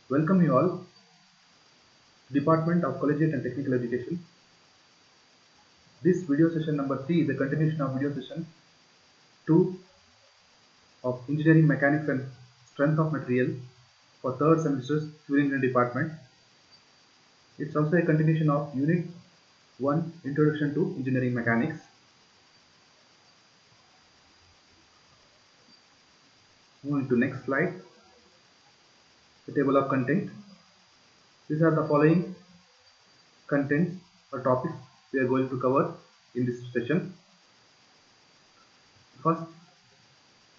Welcome you all, Department of Collegiate and Technical Education. This video session number 3 is a continuation of video session 2 of Engineering Mechanics and Strength of Material for 3rd semester Civil Engineering Department. It's also a continuation of Unit 1 Introduction to Engineering Mechanics. Moving to next slide, the table of content. These are the following contents or topics we are going to cover in this session. First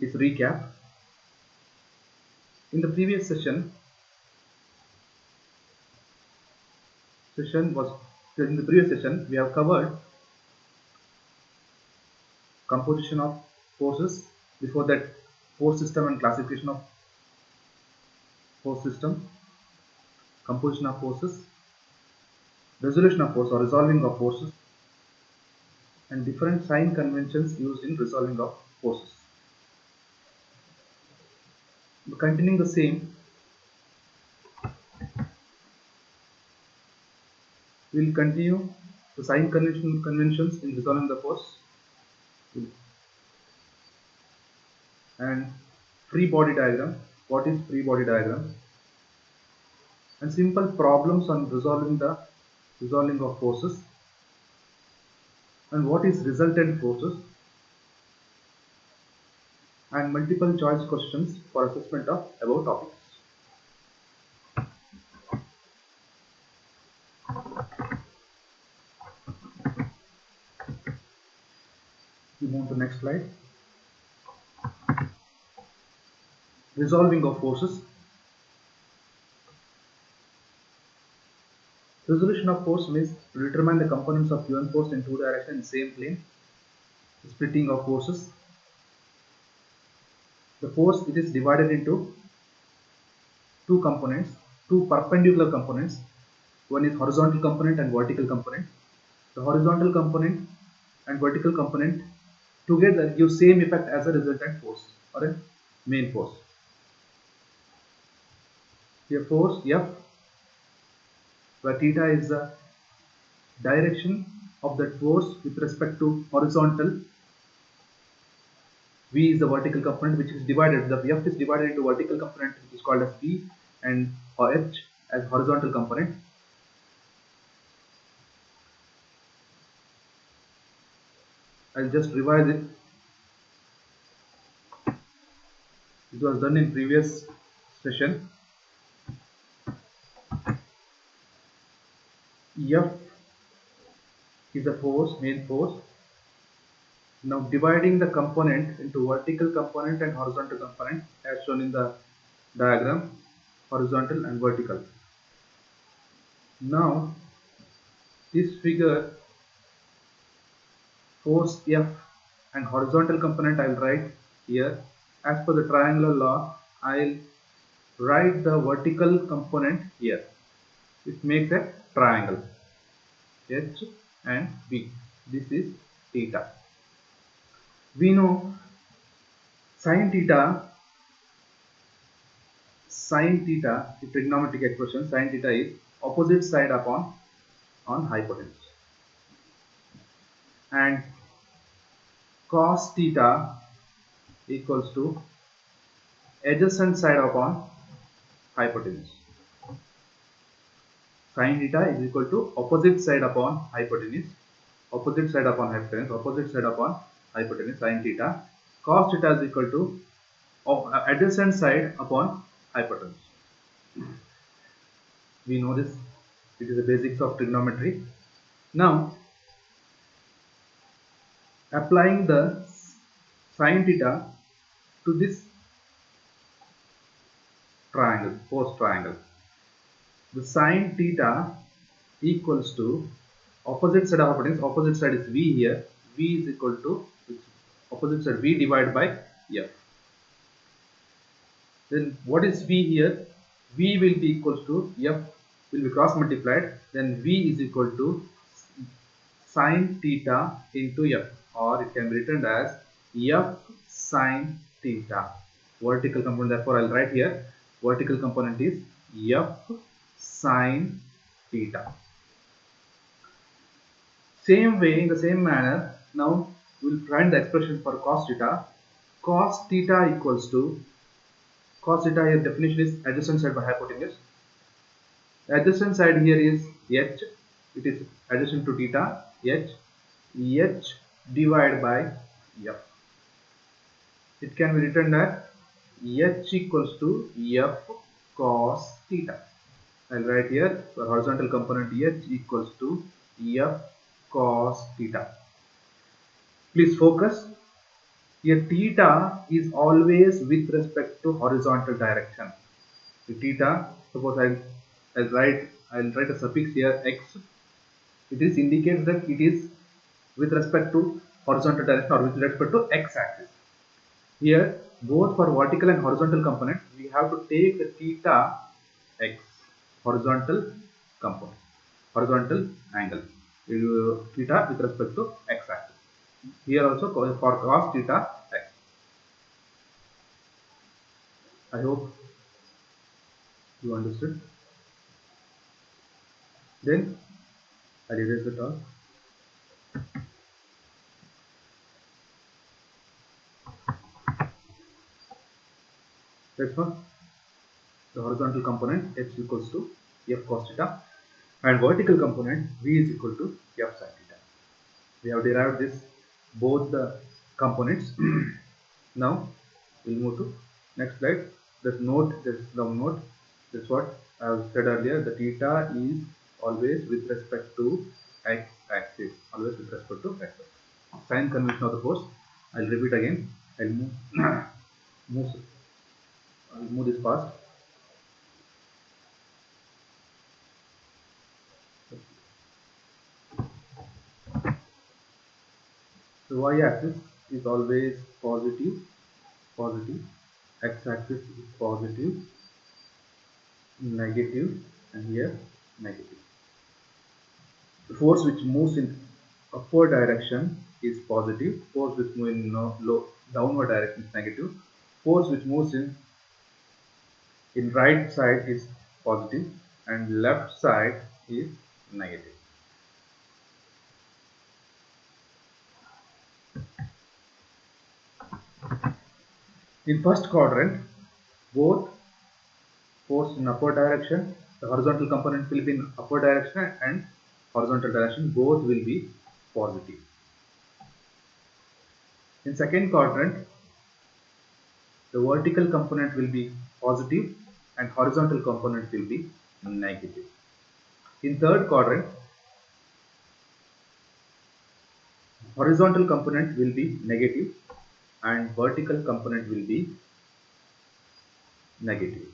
is recap. In the previous session we have covered composition of forces, before that force system and classification of force system, composition of forces, resolution of force or resolving of forces, and different sign conventions used in resolving of forces. Continuing the same, we will continue the sign conventions in resolving the force and free body diagram. What is free body diagram? And simple problems on resolving of forces, and what is resultant forces, and multiple choice questions for assessment of above topics. We move to the next slide. Resolving of forces. Resolution of force means to determine the components of given force in two directions in same plane. Splitting of forces. The force, it is divided into two components, two perpendicular components. One is horizontal component and vertical component. The horizontal component and vertical component together give same effect as a resultant force or a main force. Here force F, where theta is the direction of that force with respect to horizontal. V is the vertical component, which is divided. The F is divided into vertical component, which is called as V, and H as horizontal component. I'll just revise it. It was done in previous session. F is the force, main force. Now dividing the component into vertical component and horizontal component as shown in the diagram, horizontal and vertical. Now this figure, force F and horizontal component I will write here. As per the triangular law, I will write the vertical component here. It makes a triangle, H and B. This is theta. We know sin theta, the trigonometric expression, sin theta is opposite side upon hypotenuse, and cos theta equals to adjacent side upon hypotenuse. Sin theta is equal to opposite side upon hypotenuse, opposite side upon hypotenuse, sin theta. Cos theta is equal to adjacent side upon hypotenuse. We know this, it is the basics of trigonometry. Now applying the sin theta to this triangle, force triangle, the sin theta equals to opposite side of hypotenuse. Opposite side is V here. V is equal to opposite side V divided by F. Then what is V here? V will be equals to F will be cross multiplied. Then V is equal to sin theta into F, or it can be written as F sin theta. Vertical component, therefore I will write here vertical component is F sine theta. Same way, in the same manner, now we will find the expression for cos theta. Cos theta equals to, cos theta here definition is adjacent side by hypotenuse. Adjacent side here is h, it is adjacent to theta, h divided by f. It can be written that h equals to f cos theta. I'll write here the horizontal component h equals to f cos theta. Please focus. Here theta is always with respect to horizontal direction. The theta, suppose I'll write a suffix here x. It is indicates that it is with respect to horizontal direction or with respect to x axis. Here both for vertical and horizontal component we have to take the theta x, horizontal component, horizontal angle, theta with respect to x axis. Here also for cos theta x. I hope you understood. Then I'll erase it all. That's one. The horizontal component h equals to f cos theta and vertical component v is equal to f sin theta. We have derived this both the components. Now we'll move to next slide. This note, this is the note. That's what I have said earlier. The theta is always with respect to x axis. Always with respect to x axis. Sign convention of the course. I'll repeat again. I'll move this fast. The y-axis is always positive, x-axis is positive, negative, and here negative. The force which moves in upward direction is positive, force which moves in downward direction is negative, force which moves in right side is positive, and left side is negative. In first quadrant, both force in upward direction, the horizontal component will be in upward direction and horizontal direction, both will be positive. In second quadrant, the vertical component will be positive and horizontal component will be negative. In third quadrant, horizontal component will be negative and vertical component will be negative,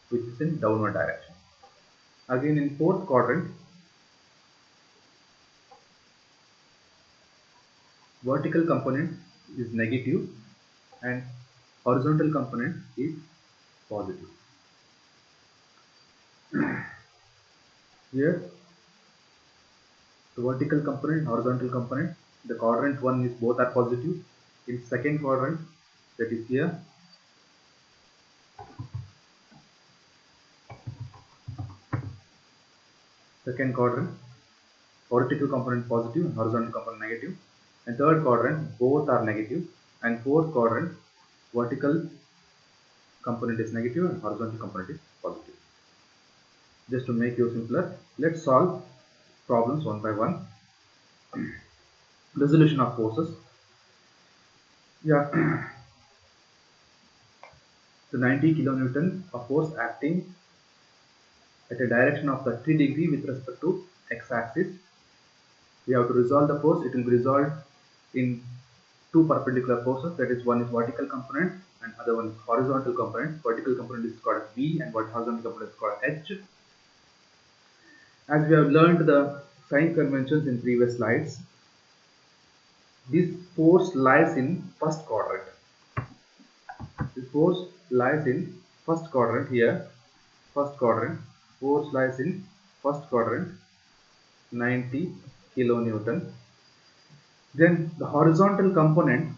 which is in downward direction. Again in fourth quadrant, vertical component is negative and horizontal component is positive. Here the vertical component, horizontal component, the quadrant 1 is both are positive. In second quadrant, that is here, second quadrant, vertical component positive and horizontal component negative, and third quadrant both are negative, and fourth quadrant vertical component is negative and horizontal component is positive. Just to make you simpler, let's solve problems one by one. Resolution of forces. Yeah. The 90 kilonewton of force acting at a direction of 30 degree with respect to x-axis. We have to resolve the force. It will be resolved in two perpendicular forces, that is, one is vertical component and other one is horizontal component. Vertical component is called V and horizontal component is called H. As we have learned the sign conventions in previous slides, this force lies in first quadrant. This force lies in first quadrant here. First quadrant, force lies in first quadrant, 90 kilonewton. Then the horizontal component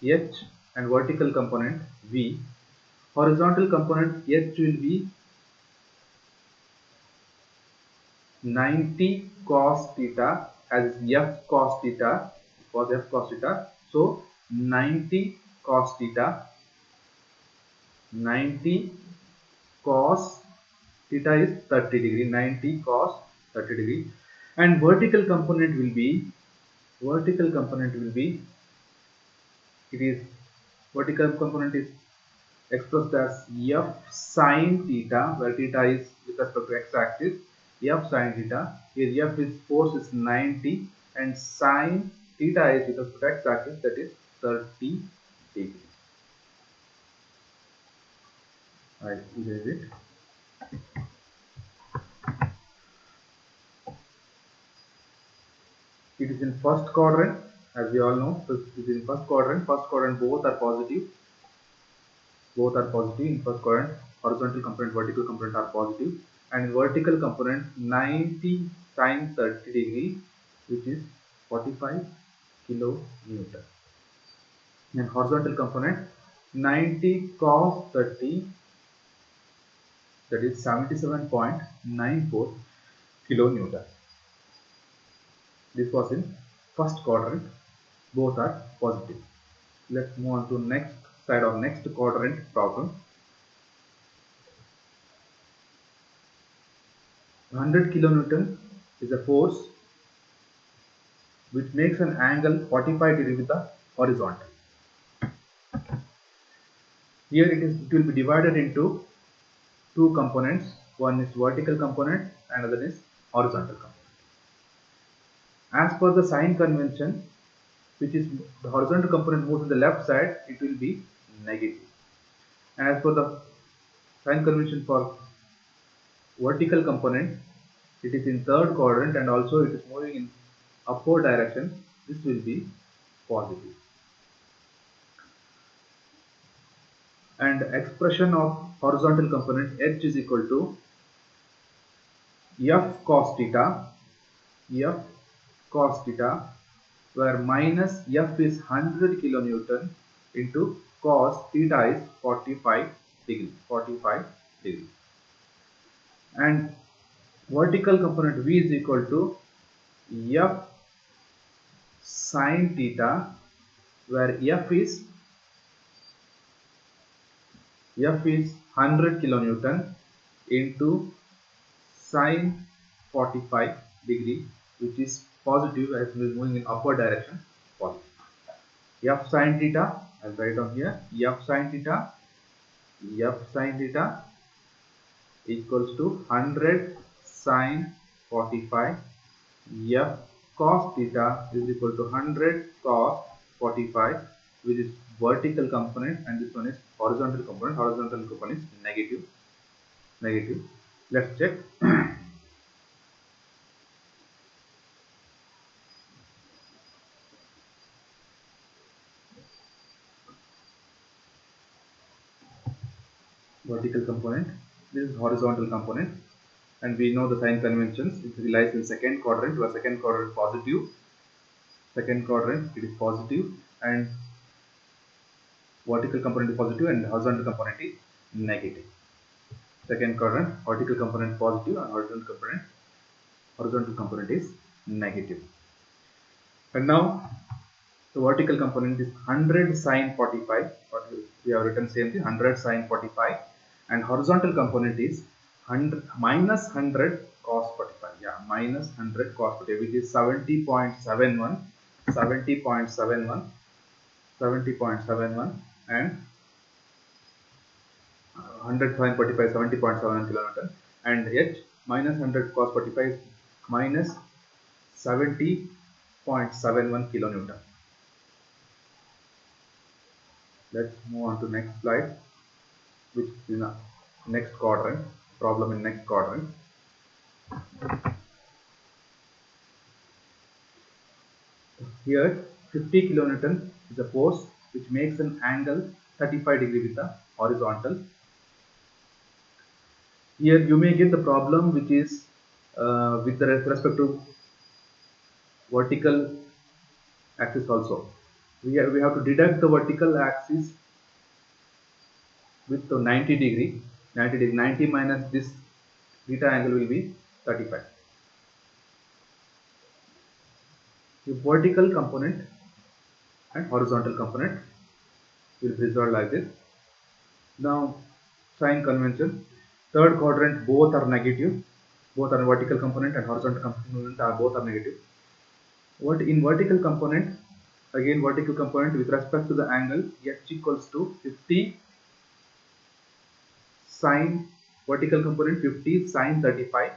H and vertical component V. Horizontal component H will be 90 cos theta, as F cos theta, was F cos theta. So 90 cos theta, 90 cos theta is 30 degree, 90 cos 30 degree, and vertical component will be, it is, vertical component is expressed as F sin theta, where theta is with respect to x axis, F sin theta. Here F is force is 90 and sin theta is with respect to x axis, that is 30 degree. I erase it. It is in first quadrant, as we all know. So it is in first quadrant. First quadrant both are positive. Both are positive in first quadrant. Horizontal component, vertical component are positive, and in vertical component 90 sin 30 degree, which is 45 kilonewton. And horizontal component 90 cos 30, that is 77.94 kilonewton. This was in first quadrant. Both are positive. Let's move on to next side of next quadrant problem. 100 kilonewton is a force which makes an angle 45 degree with the horizontal. Here it will be divided into two components. One is vertical component, another is horizontal component. As per the sign convention, which is the horizontal component moves to the left side, it will be negative. And as per the sign convention for vertical component, it is in third quadrant and also it is moving in upward direction. This will be positive. And expression of horizontal component H is equal to F cos theta, where minus F is 100 kilonewton into cos theta is 45 degree, and vertical component V is equal to F sin theta, where F is 100 kilonewton into sin 45 degree, which is positive as we are moving in upward direction, positive. F sin theta, I'll write down here, F sin theta equals to 100 sin 45. F cos theta is equal to 100 cos 45, which is vertical component, and this one is horizontal component. Horizontal component is negative. Let's check. Vertical component, this is horizontal component, and we know the sign conventions. It lies in second quadrant, where second quadrant positive, it is positive, and vertical component is positive and horizontal component is negative. Second quadrant, vertical component positive and horizontal component is negative. And now the vertical component is 100 sin 45, what we have written same thing, 100 sin 45, and horizontal component is 100 minus 100 cos 45, minus 100 cos 45, which is 70.71, and 100 sin 45 70.71 kilonewton, and H minus 100 cos 45 is minus 70.71 kilonewton. Let's move on to next slide, which is in next quadrant, problem in next quadrant. Here 50 kilonewton is a force which makes an angle 35 degree with the horizontal. Here you may get the problem which is with respect to vertical axis also. We have to deduct the vertical axis with the 90 minus this theta angle will be 35. The vertical component and horizontal component will be resolved like this. Now sign convention, third quadrant both are negative, both are vertical component and horizontal component are both are negative. What in vertical component, again vertical component with respect to the angle h equals to 50 sine, vertical component 50 sine 35,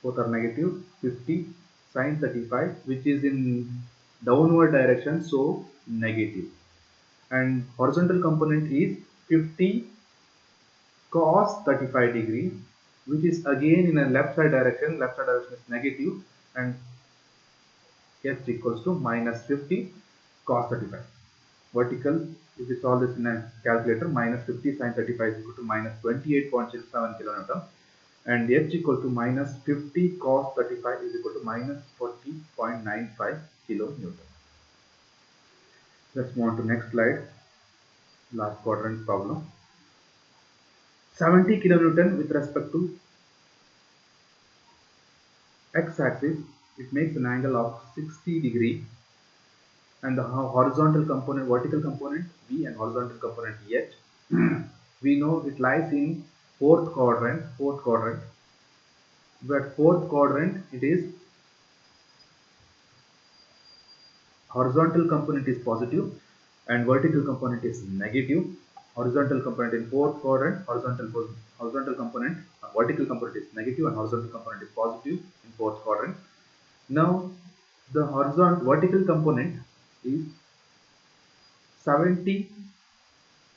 both are negative, 50 sine 35 which is in downward direction, so negative, and horizontal component is 50 cos 35 degree which is again in a left side direction is negative, and h equals to minus 50 cos 35. Vertical, if you solve this in a calculator, minus 50 sin 35 is equal to minus 28.67 kilonewton, and h equal to minus 50 cos 35 is equal to minus 40.95 kilonewton. Let's move on to next slide. Last quadrant problem. 70 kilonewton with respect to x-axis, it makes an angle of 60 degree, and the horizontal component, vertical component v and horizontal component h, we know it lies in fourth quadrant, but fourth quadrant it is horizontal component is positive and vertical component is negative. Horizontal component in fourth quadrant, horizontal component, vertical component is negative and horizontal component is positive in fourth quadrant. Now the vertical component is 70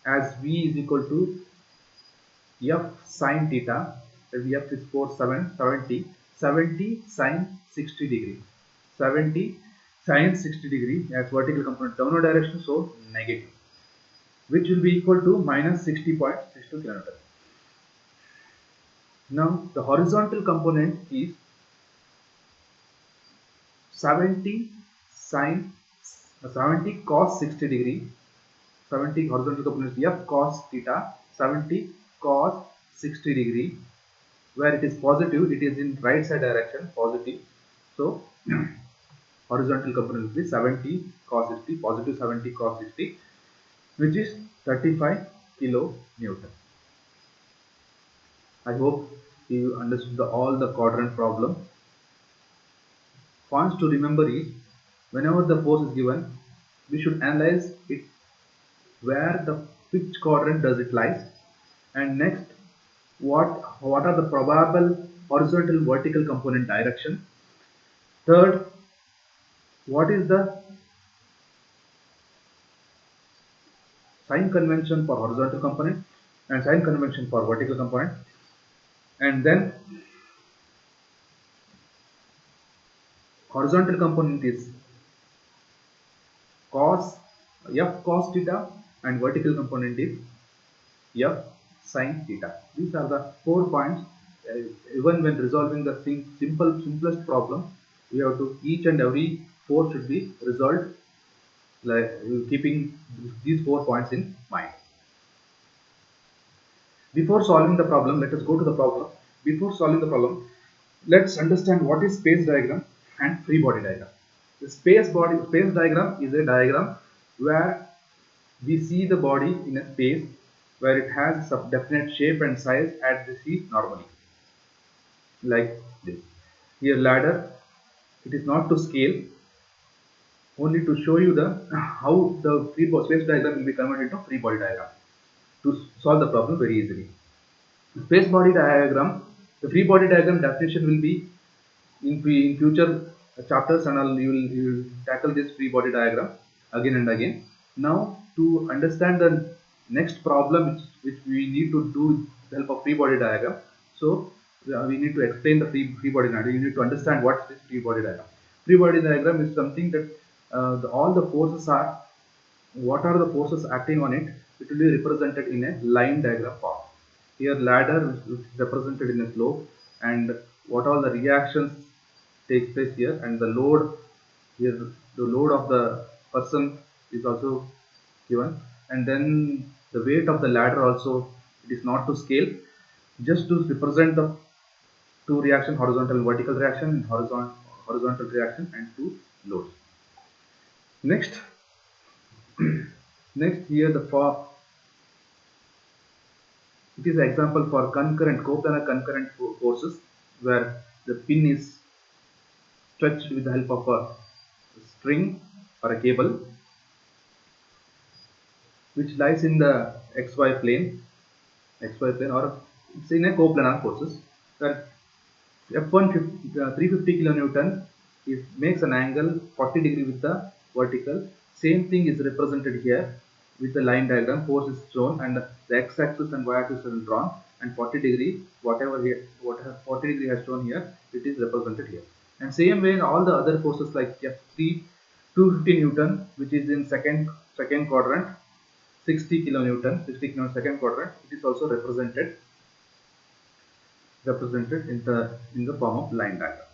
as v is equal to f sin theta, as f is 70 sin 60 degree, 70 sin 60 degree as vertical component downward direction, so negative, which will be equal to minus 60.62 kilonewton. Now the horizontal component is 70 sin 70 cos 60 degree, 70 horizontal component is f cos theta, 70 cos 60 degree, where it is positive, it is in right side direction, positive, so horizontal component will be 70 cos 60, positive 70 cos 60, which is 35 kilonewton. I hope you understood all the quadrant problem. Points to remember is, whenever the force is given, we should analyze it where the which quadrant does it lies, and next what are the probable horizontal vertical component direction. Third, what is the sign convention for horizontal component and sign convention for vertical component, and then horizontal component is cos f cos theta and vertical component is f sin theta. These are the 4 points. Even when resolving the simplest problem, we have to each and every 4 should be resolved like keeping these 4 points in mind. Before solving the problem, let us go to the problem. Before solving the problem, let's understand what is space diagram and free body diagram. The space diagram is a diagram where we see the body in a space where it has some definite shape and size as we see normally, like this. Here ladder, it is not to scale, only to show you the how the space diagram will be converted into free body diagram to solve the problem very easily. The space body diagram, the free body diagram definition will be in future chapters, and you will tackle this free body diagram again and again. Now to understand the next problem which we need to do with the help of free body diagram, so we need to explain the free body diagram. You need to understand what is this free body diagram. Free body diagram is something that all the forces are, what are the forces acting on it, it will be represented in a line diagram form. Here ladder is represented in a slope, and what all the reactions takes place here, and the load here, the load of the person is also given, and then the weight of the ladder also, it is not to scale, just to represent the two reaction, horizontal vertical reaction and horizontal reaction and two loads. Next, next here the for it is an example for concurrent coplanar concurrent forces where the pin is stretched with the help of a string or a cable which lies in the xy plane or it's in a coplanar forces where F1 350 kilonewton makes an angle 40 degree with the vertical. Same thing is represented here with the line diagram. Force is shown and the x-axis and y-axis are drawn, and 40 degree whatever 40 degree has shown here, it is represented here. And same way in all the other forces like F3 250 Newton, which is in second quadrant, 60 kilonewton, 60 kilonewton second quadrant, it is also represented in the form of line diagram.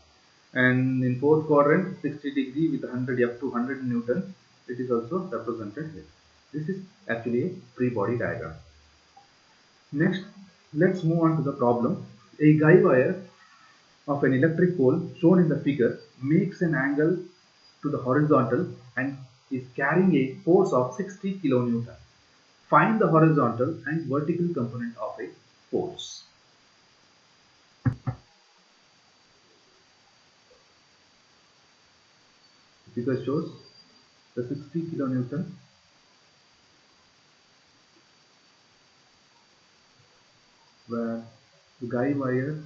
And in fourth quadrant, 60 degree with 100 F to 100 Newton, it is also represented here. This is actually a free body diagram. Next, let's move on to the problem. A guy wire of an electric pole shown in the figure makes an angle to the horizontal and is carrying a force of 60 kilonewton. Find the horizontal and vertical component of a force. The figure shows the 60 kilonewton where the guy wire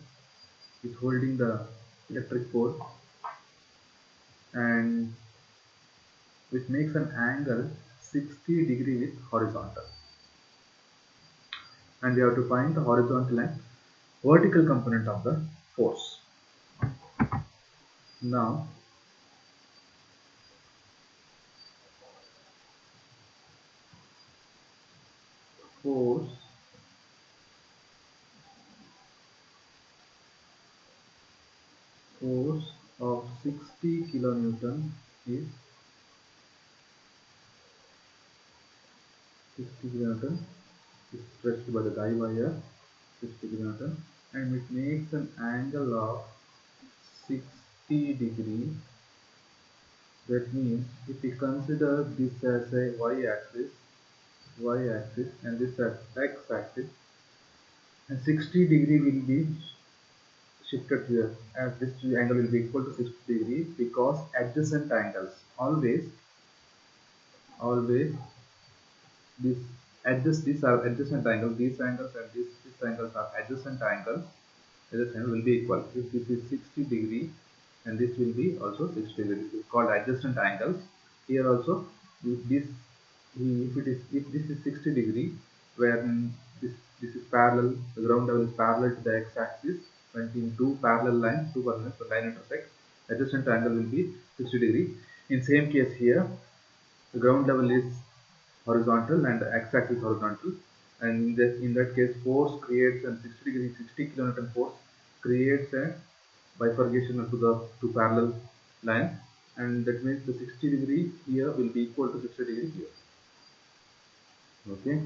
is holding the electric pole and which makes an angle 60 degree with horizontal, and we have to find the horizontal and vertical component of the force. Now force of 60 kilonewton is 60 kilonewton is stretched by the guy wire 60 kilonewton, and it makes an angle of 60 degree. That means if we consider this as a y-axis and this as x-axis, and 60 degree will be shifted here, as this angle will be equal to 60 degree because adjacent angles always this these are adjacent angles, these angles and these angles are adjacent angles. Adjacent will be equal. If this is 60 degree and this will be also 60 degree, it's called adjacent angles. Here also if this is 60 degree, where this is parallel, the ground level is parallel to the x-axis, when in two parallel lines, so line intersect, adjacent angle will be 60 degree. In same case here, the ground level is horizontal and the x-axis horizontal, and in that case force creates a 60 kilonewton force creates a bifurcation of the two parallel lines, and that means the 60 degree here will be equal to 60 degree here. Okay,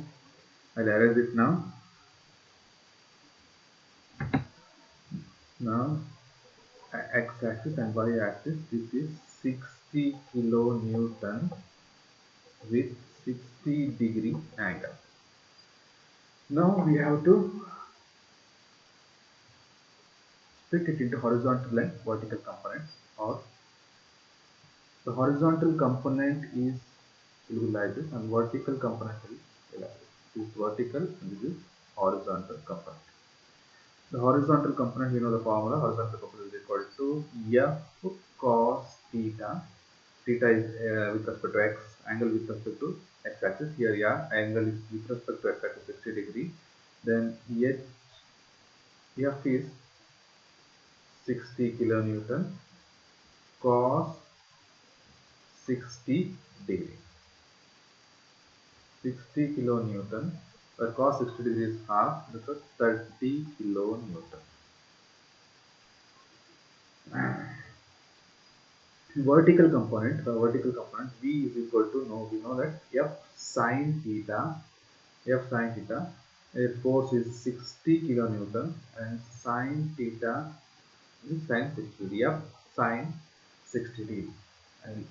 I'll erase it now. Now x-axis and y-axis, this is 60 kilonewton with 60 degree angle. Now we have to split it into horizontal and vertical components, or the horizontal component will be like this and vertical component will be like this. This is vertical and this is horizontal component. The horizontal component, we know the formula. Horizontal component is equal to F cos theta. Theta is with respect to x, angle with respect to x-axis. Here, angle is with respect to x-axis 60 degree. Then F is 60 kilonewton cos 60 degree. 60 kilonewton, where cos 60 degree is half, that is 30 kilonewton. Vertical component V is equal to, we know that F sine theta, force is 60 kilonewton and sine theta is sine 60 degree. F sine 60 degree. And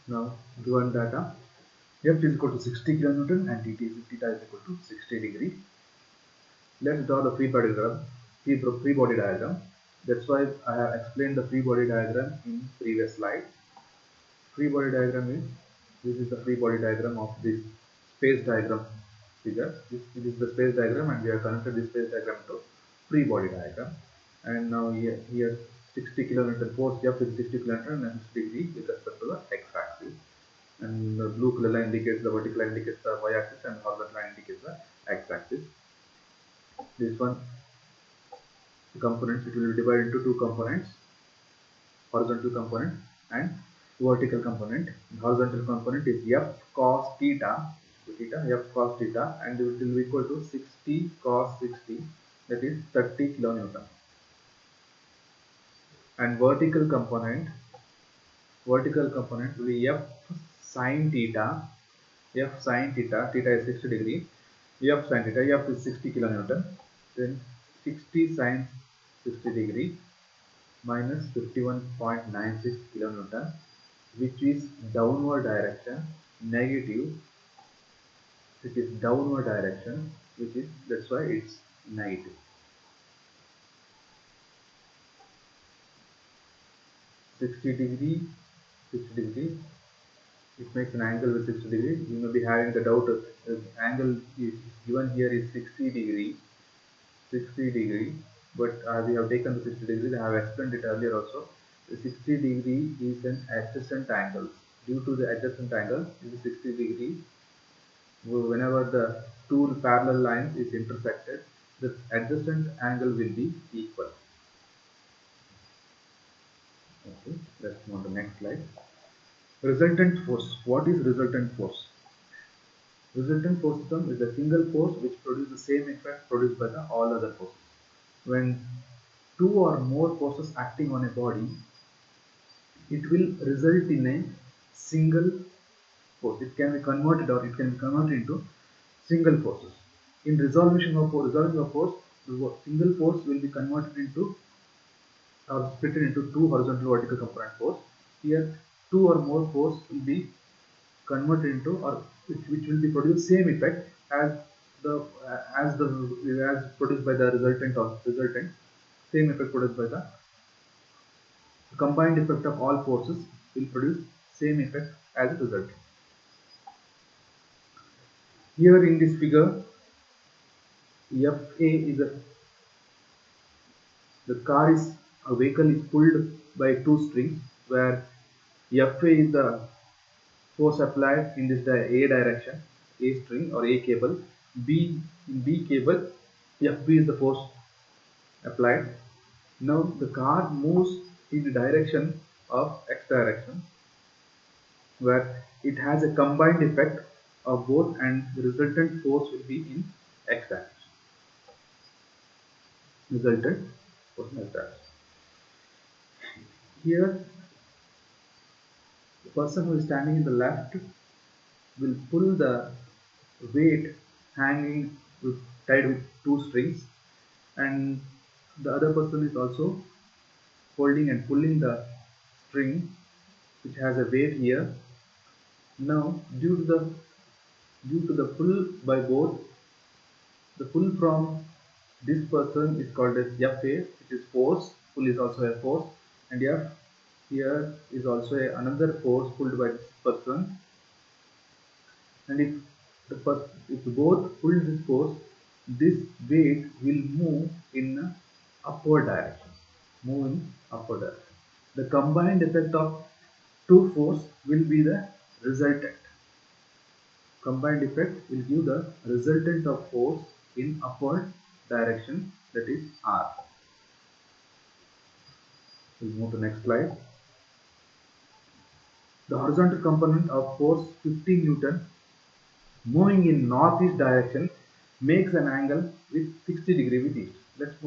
now given data, F is equal to 60 kilonewton and theta is equal to 60 degree. Let's draw the free body diagram. That's why I have explained the free body diagram in previous slide. Free body diagram is, this is the free body diagram of this space diagram figure. This is the space diagram and we have connected this space diagram to free body diagram. And now here 60 kilonewton force F is 60 kilonewton and 60 degree with respect to the x-axis. And the blue color line indicates the vertical line indicates the y-axis and horizontal line indicates the x-axis. This one, the components, it will be divided into two components, horizontal component and vertical component. The horizontal component is F cos theta, F cos theta, and it will be equal to 60 cos 60, that is 30 kilonewton. And vertical component will be F sin theta, theta is 60 degree, F sin theta, F is 60 kilonewton, then 60 sin 60 degree minus 51.96 kilonewton, which is downward direction, negative, which is downward direction, which is, that's why it's negative. 60 degree, it makes an angle with 60 degree. You may be having the doubt, angle is given here is 60 degree, but we have taken the 60 degree, I have explained it earlier also. The 60 degree is an adjacent angle. Due to the adjacent angle, this is 60 degree. Whenever the two parallel lines is intersected, the adjacent angle will be equal. Okay, let's move on to the next slide. Resultant force. What is resultant force? Resultant force system is a single force which produces the same effect produced by the all other forces. When two or more forces acting on a body, it will result in a single force. It can be converted into single forces. In resolving a force, the single force will be converted into or split into two horizontal vertical component force. Here, two or more force will be converted into, or which will be produce same effect as produced by the resultant. Same effect produced by the combined effect of all forces will produce same effect as a result. Here in this figure, FA is a vehicle is pulled by two strings, where FA is the force applied in this A direction, A string or A cable. In B cable, FB is the force applied. Now the car moves in the direction of X direction, where it has a combined effect of both, and the resultant force will be in X direction. Resultant force in X direction. Here, the person who is standing in the left will pull the weight hanging tied with two strings, and the other person is also holding and pulling the string which has a weight here. Now due to the pull by both, the pull from this person is called as FA, which is force. Pull is also a force, and F here is also another force pulled by this person. And if both pull this force, this weight will move in upward direction. The combined effect of two force will be the resultant. Combined effect will give the resultant of force in upward direction, that is R. We'll move to the next slide. The horizontal component of force 50 Newton moving in northeast direction makes an angle with 60 degree with east. Let's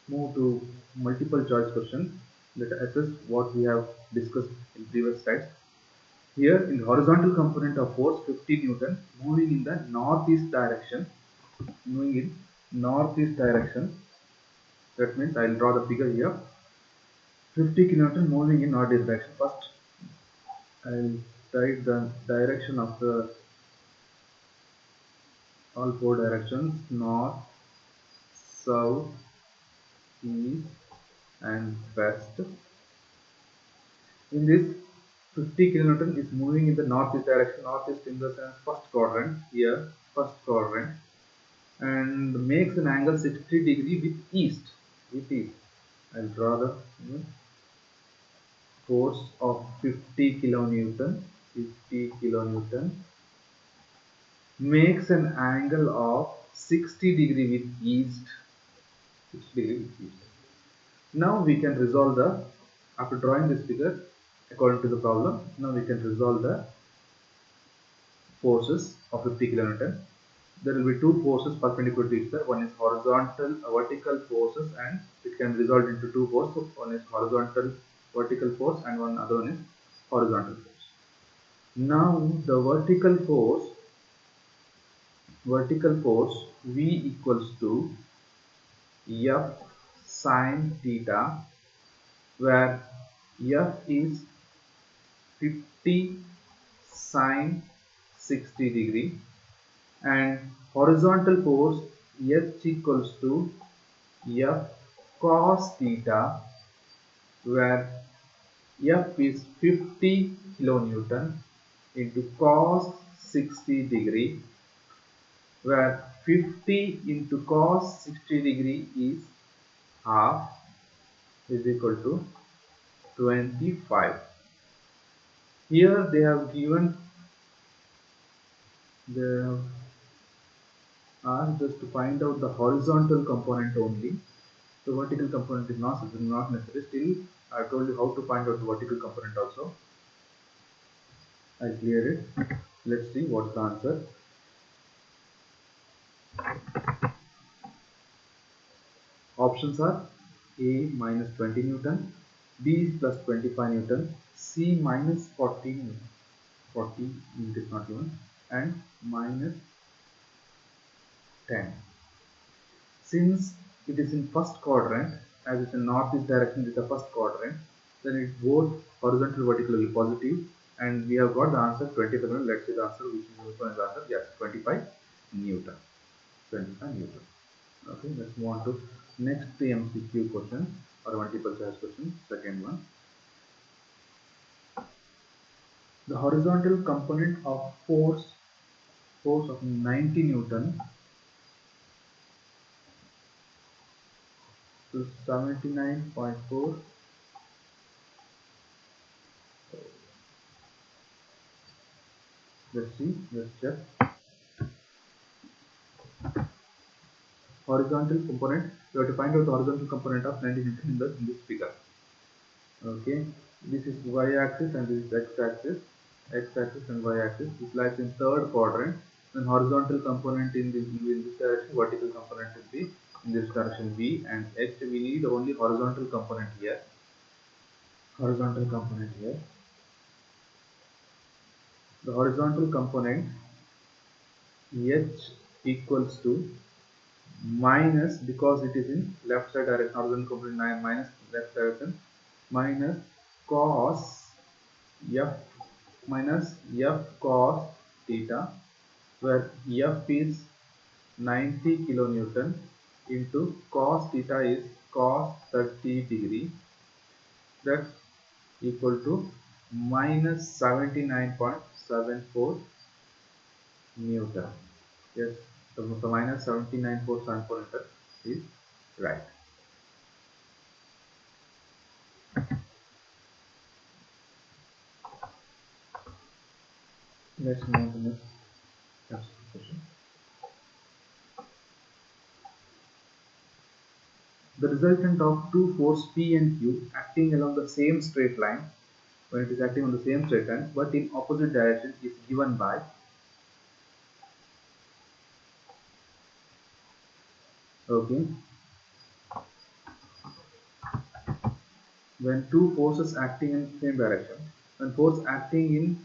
move to multiple choice questions that assess what we have discussed in previous slides. Here in the horizontal component of force 50 Newton moving in the northeast direction, moving in northeast direction. That means I will draw the figure here. 50 Newton moving in northeast direction. First, I will write the direction of the all four directions: north, south, east, and west. In this, 50 kilonewton is moving in the northeast direction, northeast in the sense first quadrant, here, first quadrant, and makes an angle 60 degree with east. With east. I'll draw the force of 50 kilonewton. 50 kilonewton makes an angle of 60 degree with east. 60 degree with east. Now we can resolve the, after drawing this figure according to the problem, now we can resolve the forces of 50 kilonewton. There will be two forces perpendicular to each other. One is horizontal, vertical forces, and it can result into two forces. One is horizontal vertical force, and one other one is horizontal force. Now the vertical force V equals to F sine theta, where F is 50 sine 60 degree, and horizontal force H equals to F cos theta, where F is 50 kilonewton into cos 60 degree, where 50 into cos 60 degree is half, is equal to 25. Here they have given, they have asked us to find out the horizontal component only. The vertical component is not necessary. Still, I told you how to find out the vertical component also. I cleared it. Let's see what's the answer. Options are A minus 20 Newton, B plus 25 Newton, C minus 40, 40 it is not given, and minus 10. Since it is in first quadrant, as it's in northeast direction is the first quadrant, then it both horizontal vertical will be positive, and we have got the answer 25 Newton. Let's see the answer, which is the answer. Yes, 25 Newton. 25 Newton. Okay, let's move on to next MCQ question or multiple choice question. Second one. The horizontal component of force of 90 Newton to 79.4. Let's see, let's check. Horizontal component, you have to find out the horizontal component of 90 Newton in this figure. Okay, this is y-axis and this is x-axis. X-axis and y-axis. It lies in third quadrant. Then horizontal component in this direction, vertical component will be in this direction v and h. We need only horizontal component here. Horizontal component here. The horizontal component h equals to minus, because it is in left side direction, horizontal component 9 minus left direction, minus cos f cos theta, where f is 90 kilonewton into cos theta is cos 30 degree. That's equal to minus 79.74 Newton. Yes, so minus 79.74 Newton is right. Let's move on to the next question. The resultant of two forces P and Q acting along the same straight line, when it is acting on the same straight line but in opposite direction, is given by Okay, when two forces acting in same direction, when force acting in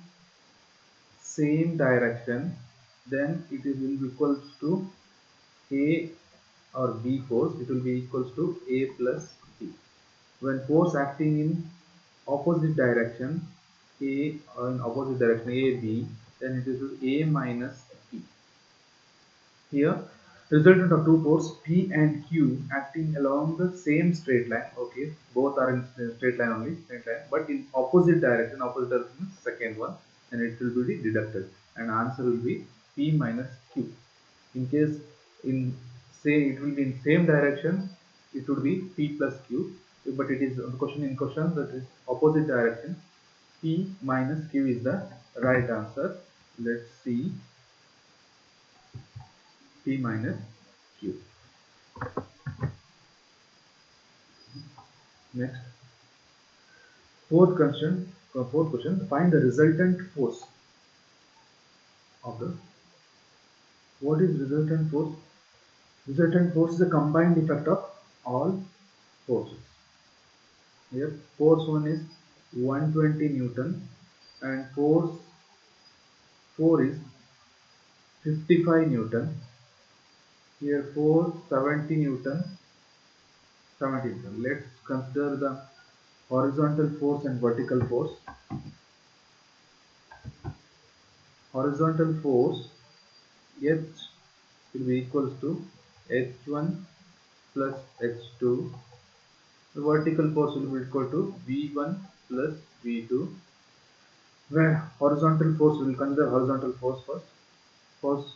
same direction, then it is will be equals to A or B force, it will be equals to A plus B. When force acting in opposite direction, A or in opposite direction A B, then it is A minus B. Here, resultant of two forces P and Q acting along the same straight line. Okay, both are in straight line only, straight line, but in opposite direction. Opposite direction is second one, and it will be deducted, and answer will be P minus Q. In case in say it will be in same direction, it would be P plus Q, but it is question that is opposite direction. P minus Q is the right answer. Let's see P minus Q. Next, fourth question, find the resultant force of the, what is resultant force? Resultant force is a combined effect of all forces. Here, force 1 is 120 Newton and force 4 is 55 Newton. Here, force 70 Newton, 70 Newton. Let's consider the horizontal force and vertical force. Horizontal force H will be equals to H1 plus H2. The vertical force will be equal to V1 plus V2. Where horizontal force, we will consider horizontal force first. Force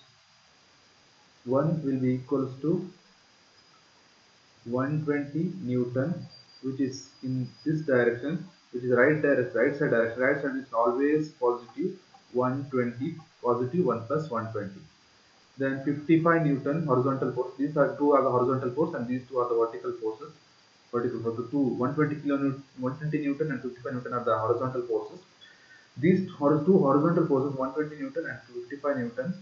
1 will be equals to 120 Newton, which is in this direction, which is right side direction. Right side is always positive 120, positive 1 plus 120. Then 55 Newton horizontal force. These are two are the horizontal force and these two are the vertical forces. Vertical force. The two 120 kilonewton, 120 Newton and 55 Newton are the horizontal forces. These two horizontal forces, 120 Newton and 55 Newton.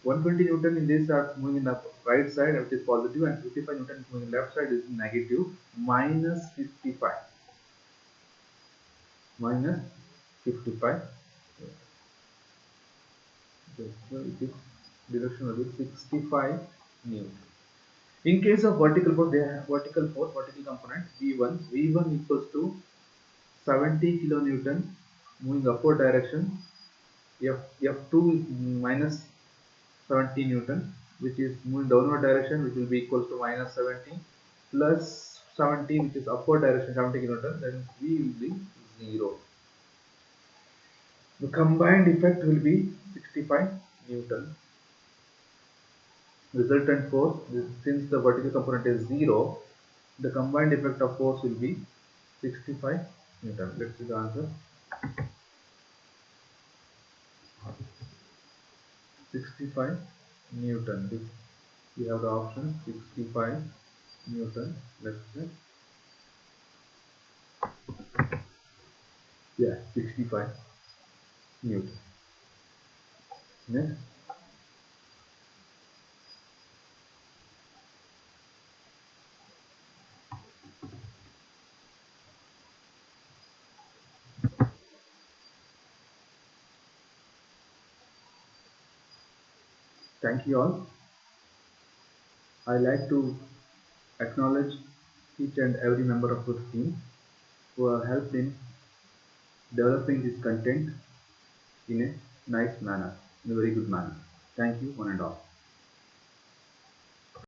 120 Newton in this are moving in the right side, which is positive, and 55 Newton is moving in left side, is negative, minus 55. Minus 55. Okay, so it is direction will be 65 Newton. In case of vertical force, they have vertical component V1. V1 equals to 70 kilonewton moving upward direction. F2 is minus 70 Newton, which is moving downward direction, which will be equals to minus 70 plus 70, which is upward direction 70 Newton. Then V will be 0. The combined effect will be 65 Newton. Resultant force, since the vertical component is 0, the combined effect of force will be 65 Newton. Let's see the answer. 65 Newton. We have the option 65 Newton. Let's see. Yeah, 65 Newton. Next. Thank you all. I like to acknowledge each and every member of the team who have helped in developing this content in a nice manner, in a very good manner. Thank you, one and all.